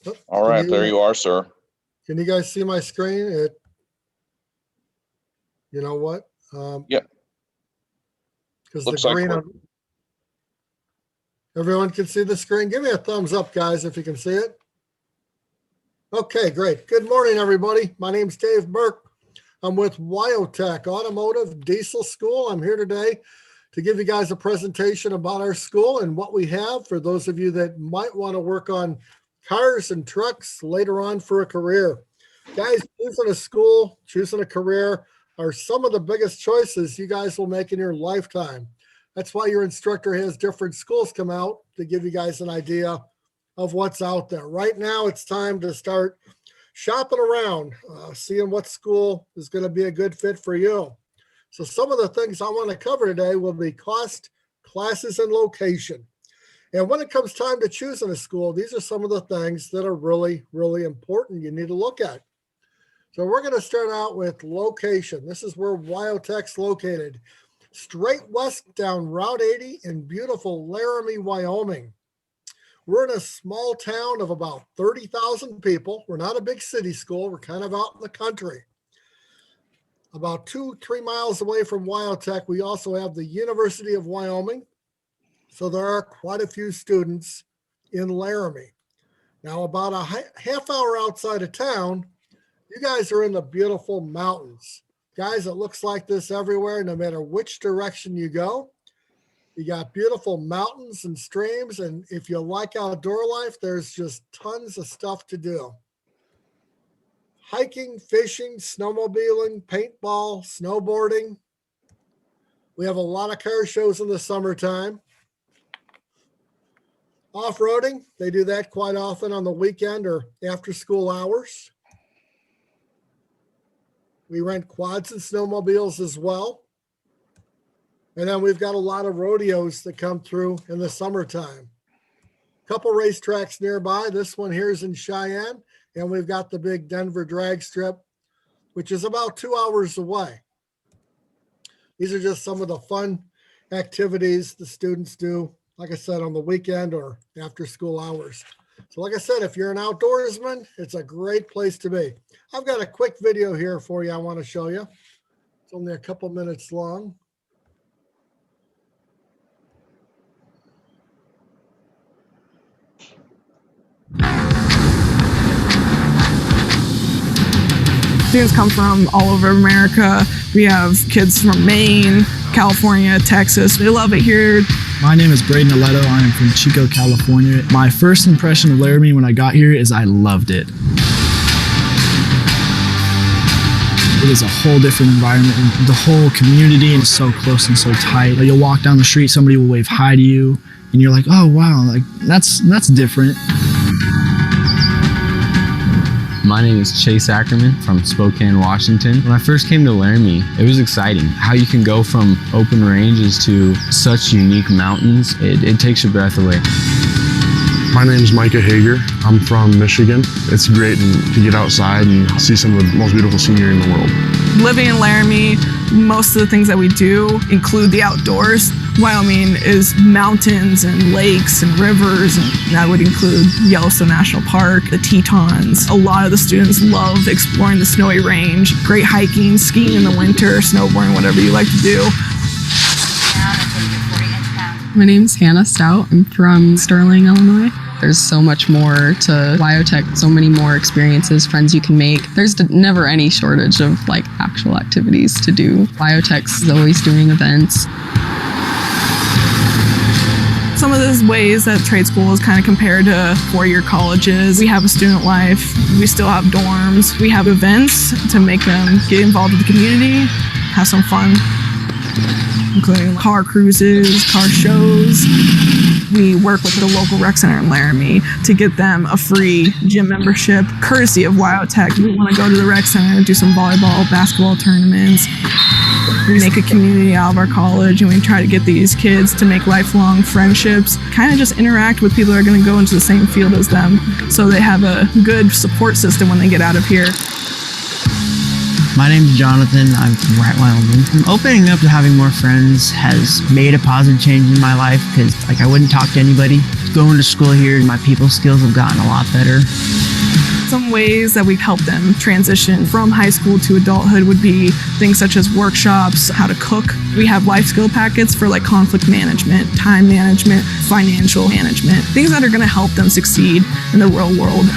Oh, All right, there you are, sir. Can you guys see my screen? You know what? Yep. Because Looks the like green on, everyone can see the screen. Give me a thumbs up, guys, if you can see it. Okay, great. Good morning, everybody. My name's Dave Burke. I'm with WyoTech Automotive Diesel School. I'm here today to give you guys a presentation about our school and what we have for those of you that might want to work on cars and trucks later on for a career. Guys, choosing a school, choosing a career are some of the biggest choices you guys will make in your lifetime. That's why your instructor has different schools come out to give you guys an idea of what's out there. Right now, it's time to start shopping around, seeing what school is going to be a good fit for you. So some of the things I want to cover today will be cost, classes, and location. And when it comes time to choosing a school, these are some of the things that are really, really important you need to look at. So we're going to start out with location. This is where WyoTech's located. Straight west down Route 80 in beautiful Laramie, Wyoming. We're in a small town of about 30,000 people. We're not a big city school. We're kind of out in the country. About 2-3 miles away from WyoTech, we also have the University of Wyoming. So there are quite a few students in Laramie. Now, about a half hour outside of town, you guys are in the beautiful mountains. Guys, it looks like this everywhere, no matter which direction you go. You got beautiful mountains and streams, and if you like outdoor life, there's just tons of stuff to do. Hiking, fishing, snowmobiling, paintball, snowboarding. We have a lot of car shows in the summertime. Off-roading, they do that quite often on the weekend or after school hours. We rent quads and snowmobiles as well. And then we've got a lot of rodeos that come through in the summertime. Couple racetracks nearby. This one here is in Cheyenne, and we've got the big Denver drag strip, which is about 2 hours away. These are just some of the fun activities the students do, like I said, on the weekend or after school hours. So like I said, if you're an outdoorsman, it's a great place to be. I've got a quick video here for you I want to show you. It's only a couple minutes long. Students come from all over America. We have kids from Maine, California, Texas. They love it here. My name is Braden Aletto. I am from Chico, California. My first impression of Laramie when I got here is I loved it. It is a whole different environment. The whole community is so close and so tight. You'll walk down the street, somebody will wave hi to you, and you're like, oh wow, like that's different. My name is Chase Ackerman from Spokane, Washington. When I first came to Laramie, it was exciting. How you can go from open ranges to such unique mountains, it takes your breath away. My name is Micah Hager. I'm from Michigan. It's great to get outside and see some of the most beautiful scenery in the world. Living in Laramie, most of the things that we do include the outdoors. Wyoming is mountains and lakes and rivers, and that would include Yellowstone National Park, the Tetons. A lot of the students love exploring the snowy range, great hiking, skiing in the winter, snowboarding, whatever you like to do. My name's Hannah Stout. I'm from Sterling, Illinois. There's so much more to WyoTech, so many more experiences, friends you can make. There's never any shortage of like actual activities to do. WyoTech is always doing events. Some of those ways that trade school is kind of compared to four-year colleges. We have a student life, we still have dorms, we have events to make them get involved with the community, have some fun, including car cruises, car shows. We work with the local rec center in Laramie to get them a free gym membership, courtesy of WyoTech. We want to go to the rec center and do some volleyball, basketball tournaments. We make a community out of our college, and we try to get these kids to make lifelong friendships, kind of just interact with people that are going to go into the same field as them, so they have a good support system when they get out of here. My name's Jonathan. I'm from Wright, Wyoming. Opening up to having more friends has made a positive change in my life because I wouldn't talk to anybody Going to school here, my people skills have gotten a lot better. Some ways that we've helped them transition from high school to adulthood would be things such as workshops, how to cook. We have life skill packets for like conflict management, time management, financial management, things that are going to help them succeed in the real world.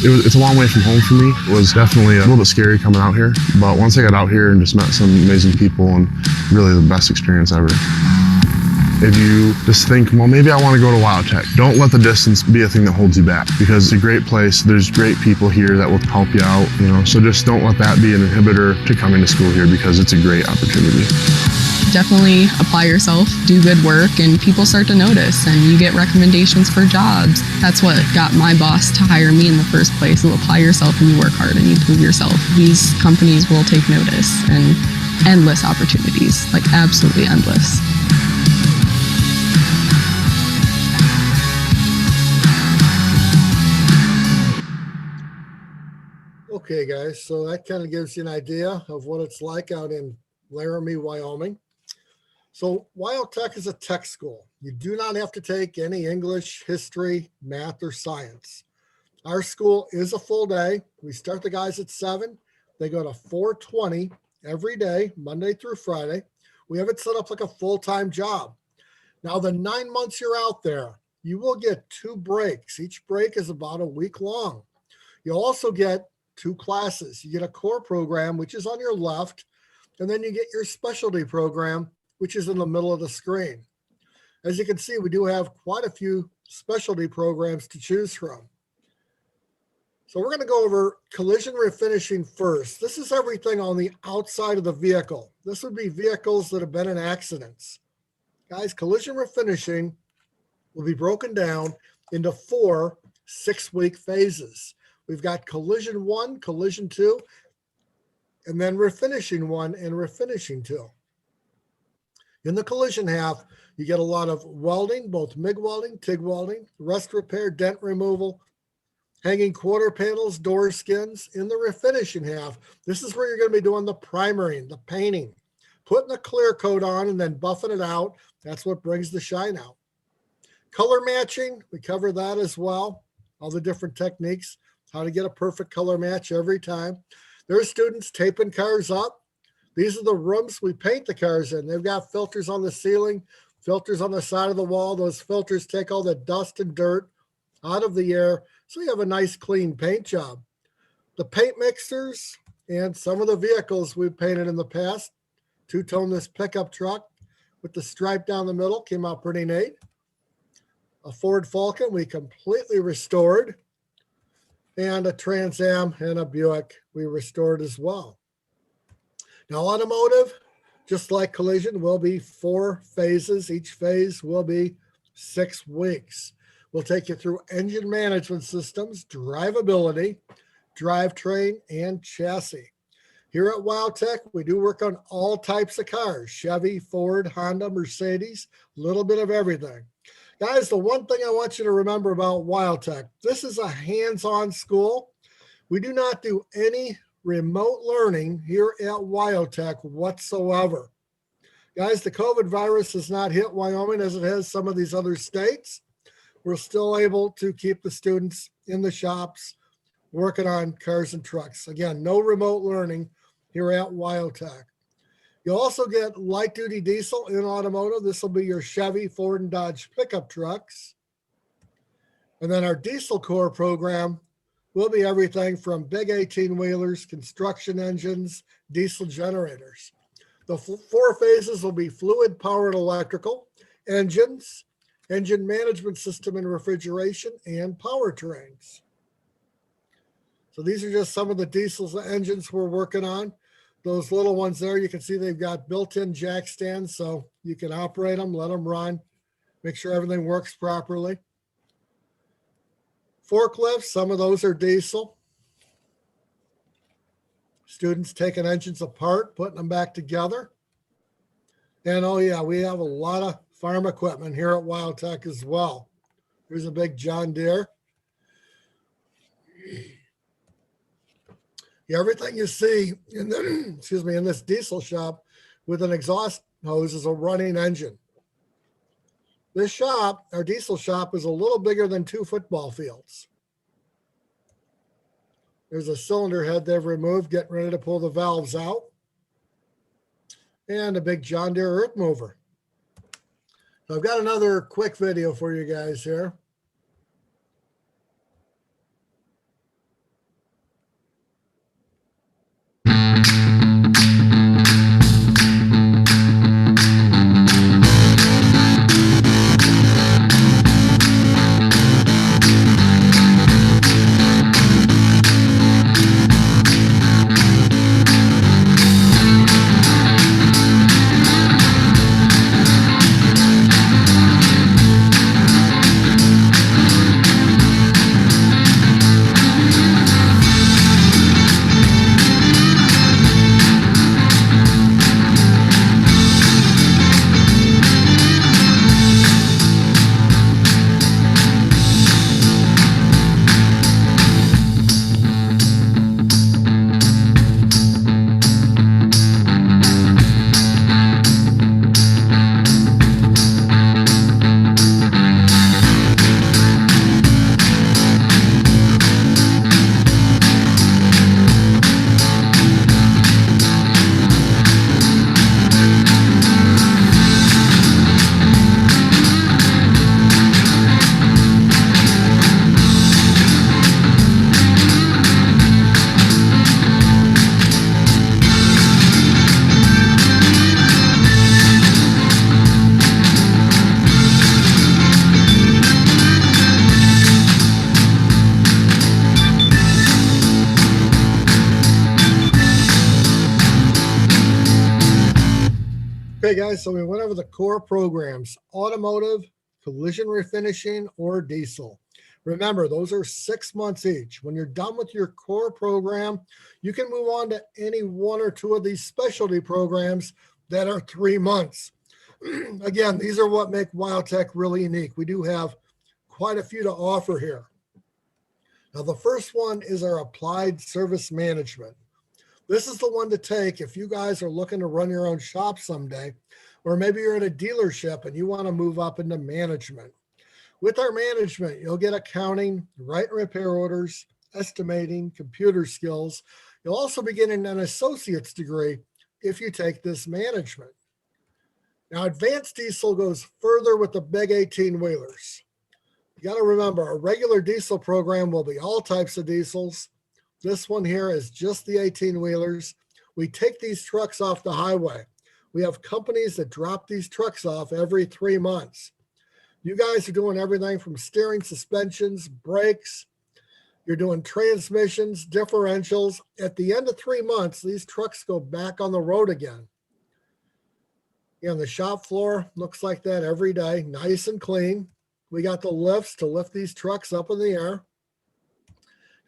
It's a long way from home for me. It was definitely a little bit scary coming out here, but once I got out here and just met some amazing people, and really the best experience ever. If you just think, well, maybe I want to go to WyoTech, don't let the distance be a thing that holds you back, because it's a great place. There's great people here that will help you out, so just don't let that be an inhibitor to coming to school here, because it's a great opportunity. Definitely apply yourself, do good work, and people start to notice, and you get recommendations for jobs. That's what got my boss to hire me in the first place. You apply yourself and you work hard and you prove yourself. These companies will take notice, and endless opportunities, like absolutely endless. Okay, guys, so that kind of gives you an idea of what it's like out in Laramie, Wyoming. So WyoTech is a tech school. You do not have to take any English, history, math, or science. Our school is a full day. We start the guys at 7. They go to 4:20 every day, Monday through Friday. We have it set up like a full-time job. Now, the 9 months you're out there, you will get 2 breaks. Each break is about a week long. You'll also get 2 classes. You get a core program, which is on your left, and then you get your specialty program, which is in the middle of the screen. As you can see, we do have quite a few specialty programs to choose from. So we're going to go over collision refinishing first. This is everything on the outside of the vehicle. This would be vehicles that have been in accidents. Guys, collision refinishing will be broken down into 4 6-week phases. We've got collision 1, collision 2, and then refinishing 1 and refinishing 2. In the collision half, you get a lot of welding, both MIG welding, TIG welding, rust repair, dent removal, hanging quarter panels, door skins. In the refinishing half, this is where you're going to be doing the primering, the painting, putting the clear coat on and then buffing it out. That's what brings the shine out. Color matching, we cover that as well, all the different techniques, how to get a perfect color match every time. There are students taping cars up. These are the rooms we paint the cars in. They've got filters on the ceiling, filters on the side of the wall. Those filters take all the dust and dirt out of the air, so you have a nice clean paint job. The paint mixers and some of the vehicles we've painted in the past. Two-tone this pickup truck with the stripe down the middle came out pretty neat. A Ford Falcon we completely restored. And a Trans Am and a Buick we restored as well. Now, automotive, just like collision, will be 4 phases. Each phase will be 6 weeks. We'll take you through engine management systems, drivability, drivetrain, and chassis. Here at WyoTech, we do work on all types of cars: Chevy, Ford, Honda, Mercedes, a little bit of everything. Guys, the one thing I want you to remember about WyoTech, this is a hands-on school. We do not do any remote learning here at WyoTech whatsoever. Guys, the COVID virus has not hit Wyoming as it has some of these other states. We're still able to keep the students in the shops working on cars and trucks. Again, no remote learning here at WyoTech. You'll also get light-duty diesel in automotive. This will be your Chevy, Ford, and Dodge pickup trucks. And then our diesel core program will be everything from big 18-wheelers, construction engines, diesel generators. The 4 phases will be fluid-powered electrical, engines, engine management system and refrigeration, and powertrains. So these are just some of the diesel engines we're working on. Those little ones there, you can see they've got built-in jack stands, so you can operate them, let them run, make sure everything works properly. Forklifts, some of those are diesel. Students taking engines apart, putting them back together. And oh yeah, we have a lot of farm equipment here at WyoTech as well. Here's a big John Deere. Everything you see in the, in this diesel shop with an exhaust hose is a running engine. This shop, our diesel shop, is a little bigger than 2 football fields. There's a cylinder head they've removed, getting ready to pull the valves out. And a big John Deere earth mover. So I've got another quick video for you guys here. Okay, guys, so we went over the core programs: automotive, collision refinishing, or diesel. Remember, those are 6 months each. When you're done with your core program, you can move on to any 1 or 2 of these specialty programs that are 3 months. Again, these are what make WyoTech really unique. We do have quite a few to offer here. Now, the first one is our applied service management. This is the one to take if you guys are looking to run your own shop someday, or maybe you're at a dealership and you want to move up into management. With our management, you'll get accounting, write and repair orders, estimating, computer skills. You'll also be getting an associate's degree if you take this management. Now, advanced diesel goes further with the big 18-wheelers. You got to remember, a regular diesel program will be all types of diesels. This one here is just the 18-wheelers. We take these trucks off the highway. We have companies that drop these trucks off every 3 months. You guys are doing everything from steering, suspensions, brakes. You're doing transmissions, differentials. At the end of 3 months, these trucks go back on the road again. And the shop floor looks like that every day, nice and clean. We got the lifts to lift these trucks up in the air.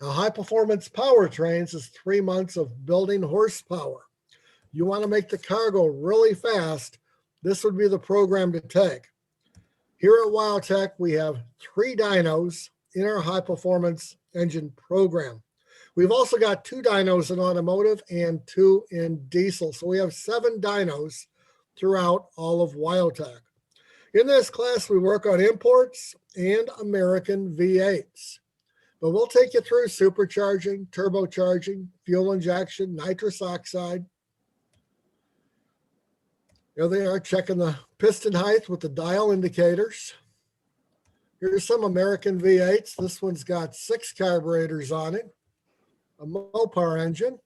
Now, high performance powertrains is 3 months of building horsepower. You want to make the car go really fast, this would be the program to take. Here at WyoTech, we have 3 dynos in our high performance engine program. We've also got 2 dynos in automotive and 2 in diesel. So we have 7 dynos throughout all of WyoTech. In this class, we work on imports and American V8s. But we'll take you through supercharging, turbocharging, fuel injection, nitrous oxide. Here they are checking the piston height with the dial indicators. Here's some American V8s. This one's got 6 carburetors on it, a Mopar engine,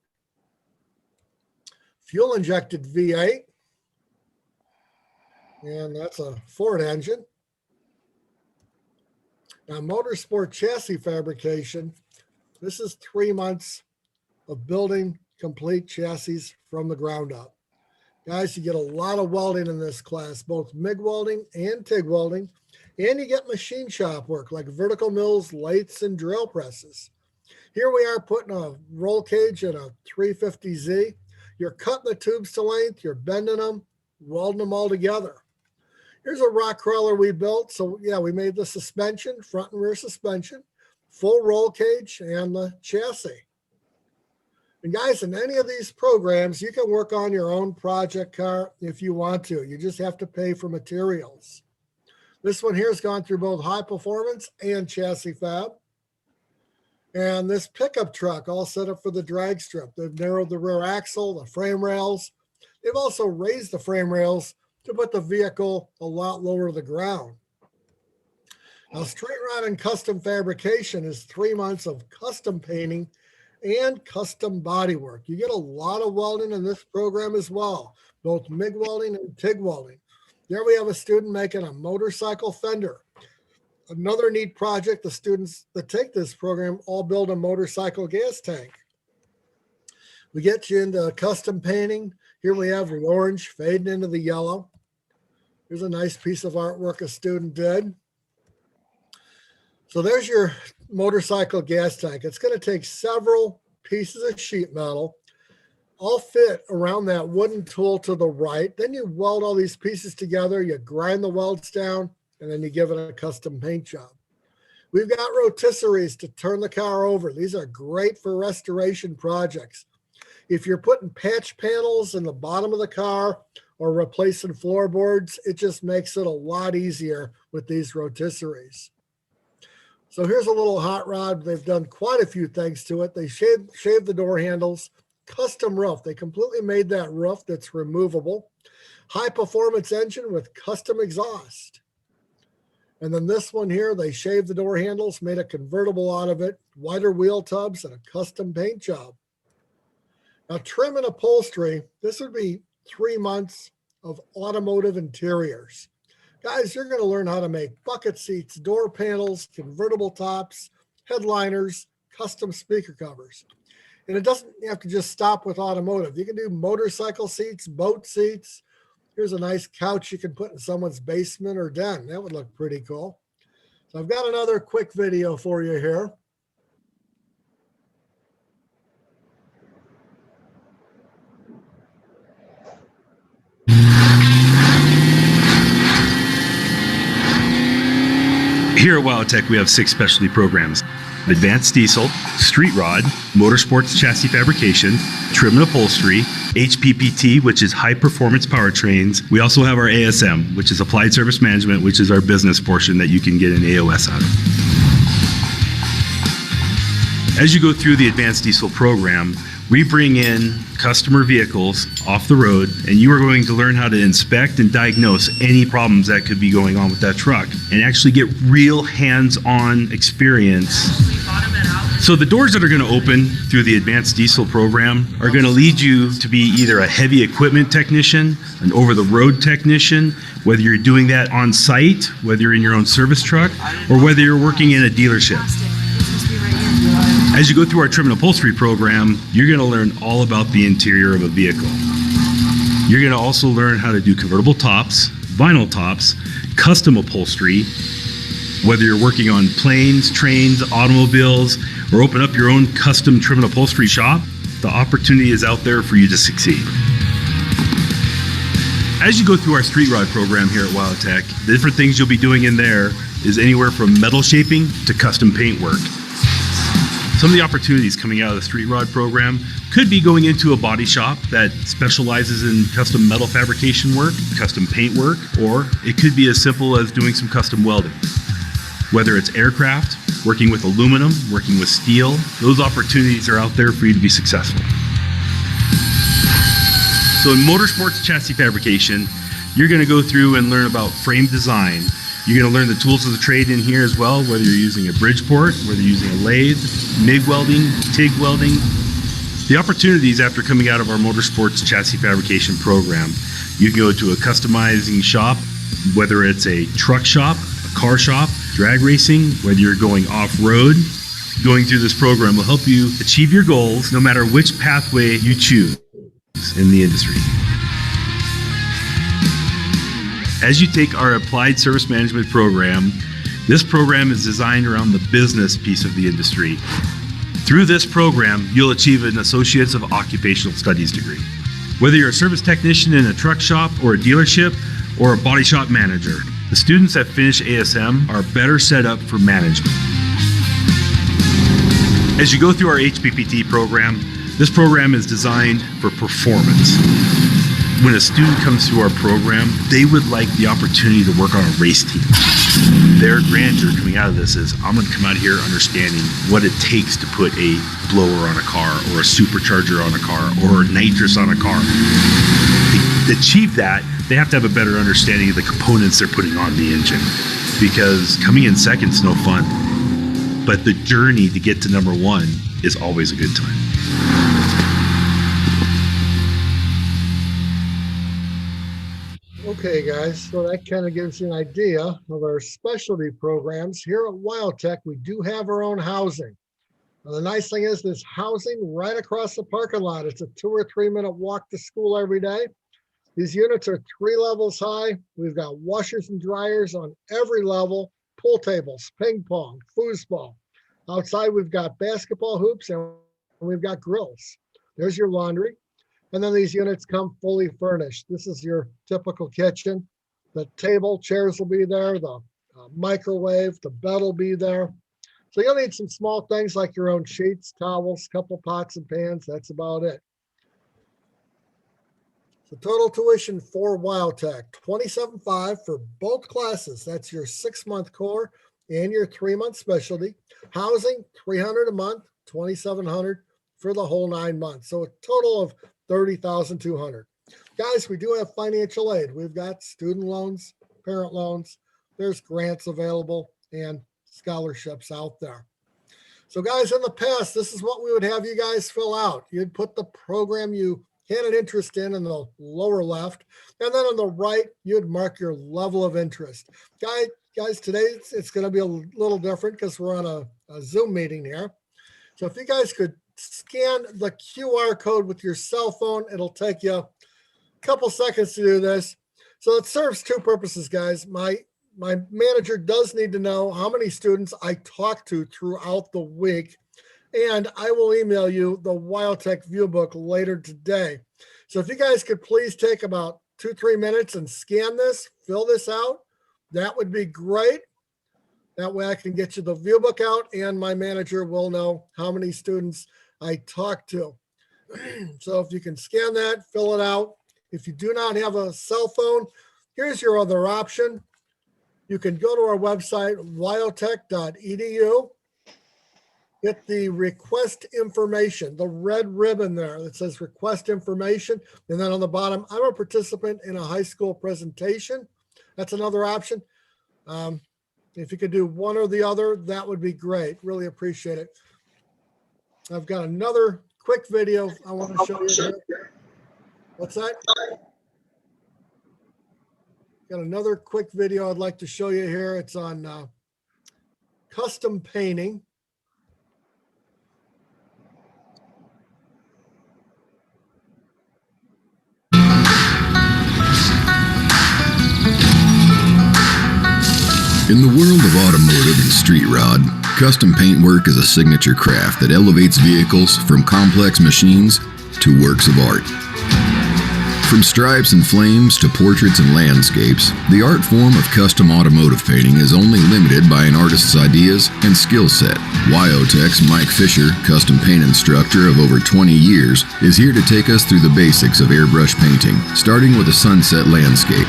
fuel injected V8, and that's a Ford engine. Now, Motorsport chassis fabrication, this is 3 months of building complete chassis from the ground up. Guys, you get a lot of welding in this class, both MIG welding and TIG welding, and you get machine shop work like vertical mills, lathes, and drill presses. Here we are putting a roll cage in a 350Z. You're cutting the tubes to length, you're bending them, welding them all together. Here's a rock crawler we built. So yeah, we made the suspension, front and rear suspension, full roll cage, and the chassis. And guys, in any of these programs, you can work on your own project car if you want to. You just have to pay for materials. This one here has gone through both high performance and chassis fab. And this pickup truck all set up for the drag strip. They've narrowed the rear axle, the frame rails. They've also raised the frame rails to put the vehicle a lot lower to the ground. Now, straight rod and custom fabrication is 3 months of custom painting and custom body work. You get a lot of welding in this program as well, both MIG welding and TIG welding. There we have a student making a motorcycle fender. Another neat project, the students that take this program all build a motorcycle gas tank. We get you into custom painting. Here we have the orange fading into the yellow. Here's a nice piece of artwork a student did. So there's your motorcycle gas tank. It's going to take several pieces of sheet metal, all fit around that wooden tool to the right. Then you weld all these pieces together, you grind the welds down, and then you give it a custom paint job. We've got rotisseries to turn the car over. These are great for restoration projects. If you're putting patch panels in the bottom of the car or replacing floorboards, it just makes it a lot easier with these rotisseries. So here's a little hot rod. They've done quite a few things to it. They shaved the door handles, custom roof. They completely made that roof that's removable. High performance engine with custom exhaust. And then this one here, they shaved the door handles, made a convertible out of it, wider wheel tubs, and a custom paint job. Now, trim and upholstery, this would be 3 months of automotive interiors. Guys, you're going to learn how to make bucket seats, door panels, convertible tops, headliners, custom speaker covers. And it doesn't have to just stop with automotive. You can do motorcycle seats, boat seats. Here's a nice couch you can put in someone's basement or den. That would look pretty cool. So I've got another quick video for you here. Here at WyoTech, we have 6 specialty programs: Advanced Diesel, Street Rod, Motorsports Chassis Fabrication, Trim and Upholstery, HPPT, which is High Performance Powertrains. We also have our ASM, which is Applied Service Management, which is our business portion that you can get an AOS out of. As you go through the Advanced Diesel program, we bring in customer vehicles off the road, and you are going to learn how to inspect and diagnose any problems that could be going on with that truck and actually get real hands-on experience. So the doors that are going to open through the Advanced Diesel program are going to lead you to be either a heavy equipment technician, an over-the-road technician, whether you're doing that on site, whether you're in your own service truck, or whether you're working in a dealership. As you go through our Trim and Upholstery program, you're going to learn all about the interior of a vehicle. You're going to also learn how to do convertible tops, vinyl tops, custom upholstery, whether you're working on planes, trains, automobiles, or open up your own custom trim and upholstery shop. The opportunity is out there for you to succeed. As you go through our Street Rod program here at WyoTech, the different things you'll be doing in there is anywhere from metal shaping to custom paint work. Some of the opportunities coming out of the Street Rod program could be going into a body shop that specializes in custom metal fabrication work, custom paint work, or it could be as simple as doing some custom welding. Whether it's aircraft, working with aluminum, working with steel, those opportunities are out there for you to be successful. So in Motorsports Chassis Fabrication, you're going to go through and learn about frame design. You're going to learn the tools of the trade in here as well, whether you're using a Bridgeport, whether you're using a lathe, MIG welding, TIG welding. The opportunities after coming out of our Motorsports Chassis Fabrication program, you can go to a customizing shop, whether it's a truck shop, a car shop, drag racing, whether you're going off-road. Going through this program will help you achieve your goals no matter which pathway you choose in the industry. As you take our Applied Service Management program, this program is designed around the business piece of the industry. Through this program, you'll achieve an Associates of Occupational Studies degree. Whether you're a service technician in a truck shop or a dealership or a body shop manager, the students that finish ASM are better set up for management. As you go through our HPPT program, this program is designed for performance. when a student comes through our program, they would like the opportunity to work on a race team. Their grandeur coming out of this is, I'm going to come out here understanding what it takes to put a blower on a car, or a supercharger on a car, or nitrous on a car. To achieve that, they have to have a better understanding of the components they're putting on the engine, because coming in second's no fun, but the journey to get to number one is always a good time. Okay, guys, so that kind of gives you an idea of our specialty programs. Here at WyoTech, we do have our own housing. Now, the nice thing is this housing right across the parking lot. It's a 2 or 3 minute walk to school every day. These units are 3 levels high. We've got washers and dryers on every level, pool tables, ping pong, foosball. Outside, we've got basketball hoops, and we've got grills. There's your laundry. And then these units come fully furnished. This is your typical kitchen. The table, chairs will be there. The microwave, the bed will be there. So you'll need some small things like your own sheets, towels, couple pots and pans. That's about it. So total tuition for WyoTech, $27,500 for both classes. That's your 6-month core and your 3-month specialty. Housing, $300 a month, $2,700 for the whole 9 months. So a total of $30,200. Guys, we do have financial aid. We've got student loans, parent loans. There's grants available and scholarships out there. So guys, in the past, this is what we would have you guys fill out. You'd put the program you had an interest in the lower left, and then on the right, you'd mark your level of interest. Guys, today it's going to be a little different because we're on a Zoom meeting here. So if you guys could scan the QR code with your cell phone, it'll take you a couple seconds to do this. So it serves 2 purposes, guys. My manager does need to know how many students I talk to throughout the week, and I will email you the WyoTech view book later today. So if you guys could please take about 2-3 minutes and scan this, fill this out, that would be great. That way I can get you the view book out, and my manager will know how many students I talk to. So if you can scan that, fill it out. If you do not have a cell phone, here's your other option. You can go to our website, wyotech.edu, hit the request information, the red ribbon there that says request information. And then on the bottom, I'm a participant in a high school presentation. That's another option. If you could do one or the other, that would be great. Really appreciate it. I've got another quick video I want to show you here. What's that? Got another quick video I'd like to show you here. It's on custom painting. In the world of automotive and street rod, custom paint work is a signature craft that elevates vehicles from complex machines to works of art. From stripes and flames to portraits and landscapes, the art form of custom automotive painting is only limited by an artist's ideas and skill set. WyoTech's Mike Fisher, custom paint instructor of over 20 years, is here to take us through the basics of airbrush painting, starting with a sunset landscape.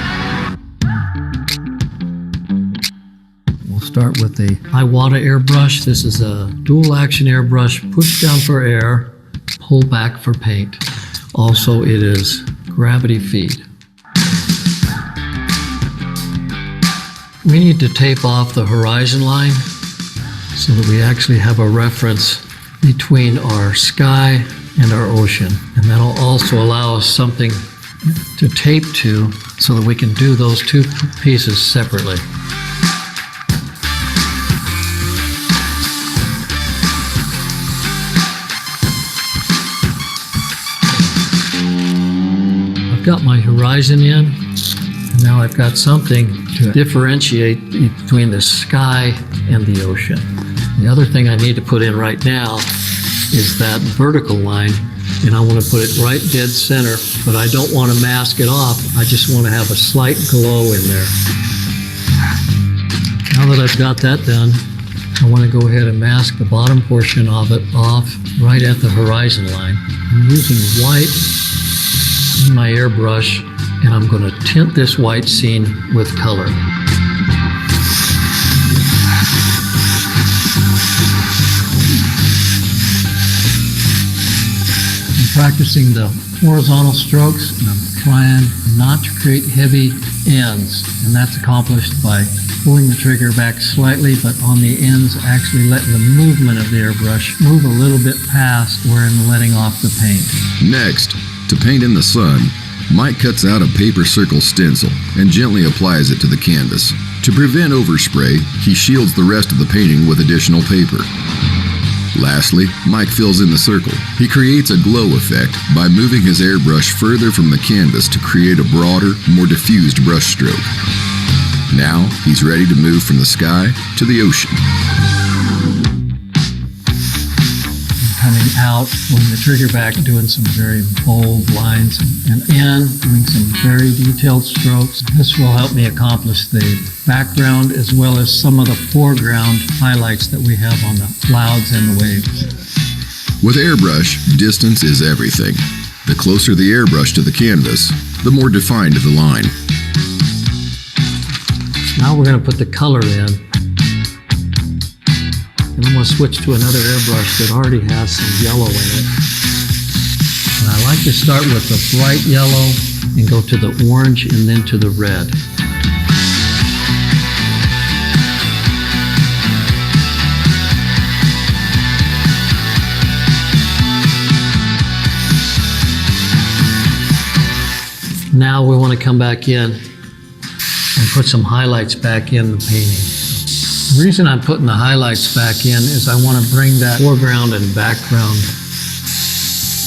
Start with the Iwata airbrush. This is a dual action airbrush, push down for air, pull back for paint. Also, it is gravity feed. We need to tape off the horizon line so that we actually have a reference between our sky and our ocean. And that'll also allow us something to tape to so that we can do those 2 pieces separately. I've got my horizon in, and now I've got something to differentiate between the sky and the ocean. The other thing I need to put in right now is that vertical line, and I want to put it right dead center, but I don't want to mask it off. I just want to have a slight glow in there. Now that I've got that done, I want to go ahead and mask the bottom portion of it off right at the horizon line. I'm using white in my airbrush, and I'm going to tint this white scene with color. I'm practicing the horizontal strokes, and I'm trying not to create heavy ends, and that's accomplished by pulling the trigger back slightly, but on the ends actually letting the movement of the airbrush move a little bit past where I'm letting off the paint. Next, to paint in the sun, Mike cuts out a paper circle stencil and gently applies it to the canvas. To prevent overspray, he shields the rest of the painting with additional paper. Lastly, Mike fills in the circle. He creates a glow effect by moving his airbrush further from the canvas to create a broader, more diffused brush stroke. Now, he's ready to move from the sky to the ocean. Coming out, pulling the trigger back, doing some very bold lines, and in, doing some very detailed strokes. This will help me accomplish the background as well as some of the foreground highlights that we have on the clouds and the waves. With airbrush, distance is everything. The closer the airbrush to the canvas, the more defined the line. Now we're going to put the color in. And I'm going to switch to another airbrush that already has some yellow in it. And I like to start with the bright yellow and go to the orange and then to the red. Now we want to come back in and put some highlights back in the painting. The reason I'm putting the highlights back in is I want to bring that foreground and background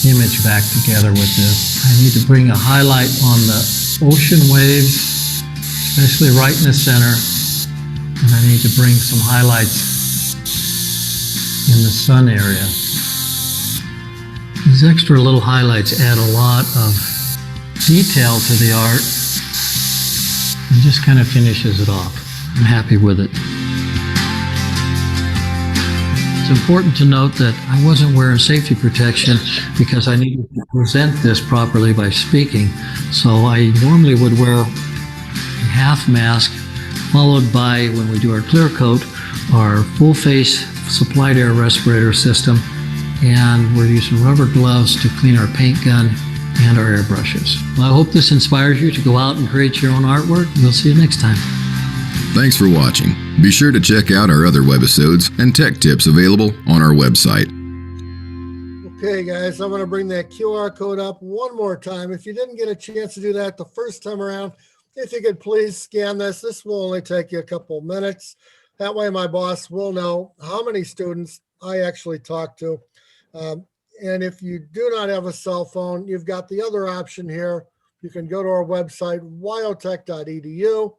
image back together with this. I need to bring a highlight on the ocean waves, especially right in the center. And I need to bring some highlights in the sun area. These extra little highlights add a lot of detail to the art and just kind of finishes it off. I'm happy with it. It's important to note that I wasn't wearing safety protection because I needed to present this properly by speaking. So I normally would wear a half mask followed by, when we do our clear coat, our full face supplied air respirator system, and we're using rubber gloves to clean our paint gun and our airbrushes. Well, I hope this inspires you to go out and create your own artwork. We'll see you next time. Thanks for watching. Be sure to check out our other webisodes and tech tips available on our website. Okay, guys, I'm going to bring that QR code up one more time. If you didn't get a chance to do that the first time around, if you could please scan this. This will only take you a couple of minutes. That way my boss will know how many students I actually talked to. And if you do not have a cell phone, you've got the other option here. You can go to our website, WyoTech.edu,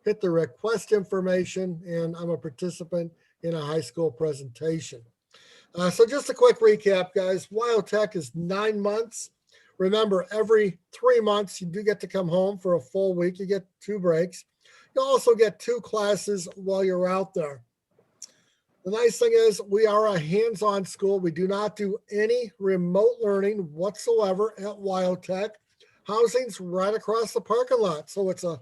hit the request information, and I'm a participant in a high school presentation. So just a quick recap, guys. WyoTech is 9 months. Remember, every 3 months, you do get to come home for a full week. You get 2 breaks. You also get 2 classes while you're out there. The nice thing is we are a hands-on school. We do not do any remote learning whatsoever at WyoTech. Housing's right across the parking lot. So it's a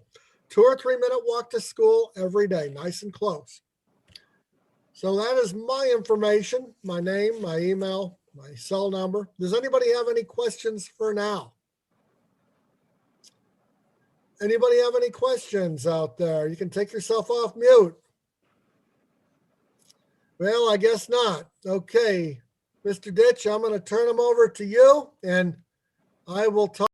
2 or 3 minute walk to school every day, nice and close. So that is my information, my name, my email, my cell number. Does anybody have any questions for now? Anybody have any questions out there? You can take yourself off mute. Well, I guess not. Okay, Mr. Ditch, I'm going to turn them over to you, and I will talk.